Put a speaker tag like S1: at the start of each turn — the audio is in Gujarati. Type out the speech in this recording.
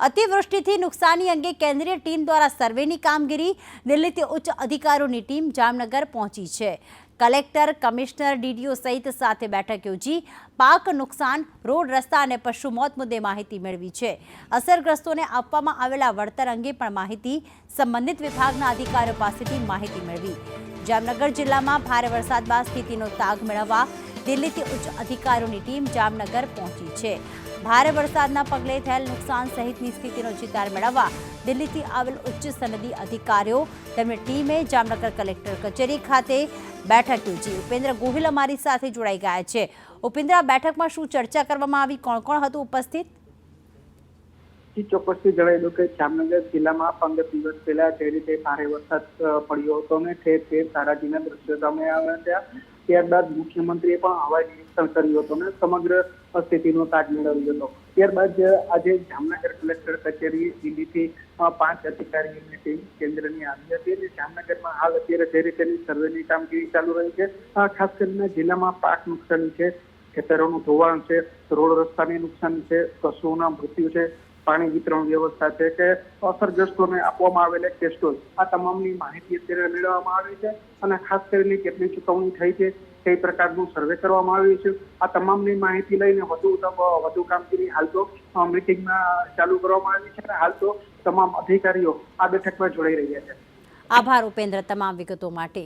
S1: અતિવૃષ્ટિથી નુકસાની અંગે કેન્દ્રીય ટીમ દ્વારા સર્વેની કામગીરી દિલ્હીથી ઉચ્ચ અધિકારીઓની ટીમ જામનગર પહોંચી છે। કલેક્ટર, કમિશનર, ડીડીઓ સહિત સાથે બેઠક યોજી પાક નુકસાન, રોડ રસ્તા અને પશુ મોત મુદ્દે માહિતી મેળવી છે। અસરગ્રસ્તોને આપવામાં આવેલા વળતર અંગે પણ માહિતી સંબંધિત વિભાગના અધિકારીઓ પાસેથી માહિતી મેળવી। જામનગર જિલ્લામાં ભારે વરસાદ બાદ સ્થિતિનો તાગ મેળવવા દિલ્હીથી ઉચ્ચ અધિકારીઓની ટીમ જામનગર પહોંચી છે। ભારે વરસાદના પગલે થયેલ નુકસાન સહિતની સ્થિતિનો ચિતાર મેળવવા દિલ્હીથી આવેલ ઉચ્ચ સનદી અધિકારીઓ તેમની ટીમે જામનગર કલેક્ટર કચેરી ખાતે બેઠક યોજી। ઉપેન્દ્ર ગોહિલ અમારી સાથે જોડાઈ ગયા છે। ઉપેન્દ્ર, આ બેઠકમાં શું ચર્ચા કરવામાં આવી, કોણ કોણ હતું ઉપસ્થિત?
S2: ચોક્કસથી જણાવી દઉં કે જામનગર જિલ્લામાં 15 દિવસ પહેલા જે રીતે ભારે વરસાદ પડ્યો હતો ને ઠેર ઠેર તારાજીના દ્રશ્યો સામે આવ્યા હતા। ત્યારબાદ મુખ્યમંત્રીએ પણ હવાઈ નિરીક્ષણ કર્યું હતું ને સમગ્ર સ્થિતિનો તાગ મેળવ્યો હતો। ત્યારબાદ આજે જામનગર કલેક્ટર કચેરી દિલ્હીથી 5 અધિકારીઓની ટીમ કેન્દ્રની આવી હતી અને જામનગરમાં હાલ અત્યારે જે રીતેની સર્વેની કામગીરી ચાલુ રહી છે। ખાસ કરીને જિલ્લામાં પાક નુકસાની છે, ખેતરોનું ધોવાણ છે, રોડ રસ્તાની નુકસાની છે, પશુઓના મૃત્યુ છે, પાણી વિતરણ વ્યવસ્થા છે કે અસરગ્રસ્તોને આપવામાં આવેલા કેસ્ટોલ, આ તમામની માહિતી અત્યારે મેળવવામાં આવી છે અને ખાસ કરીને કેટલી ચૂકવણી થઈ છે, કઈ પ્રકારનું સર્વે કરવામાં આવ્યું છે, આ તમામની માહિતી લઈને વધુ કામગીરી હાલ તો મીટિંગમાં ચાલુ કરવામાં આવી છે અને હાલ તો તમામ અધિકારીઓ આ બેઠકમાં જોડાઈ રહ્યા છે।
S1: આભાર ઉપેન્દ્ર, તમામ વિગતો માટે।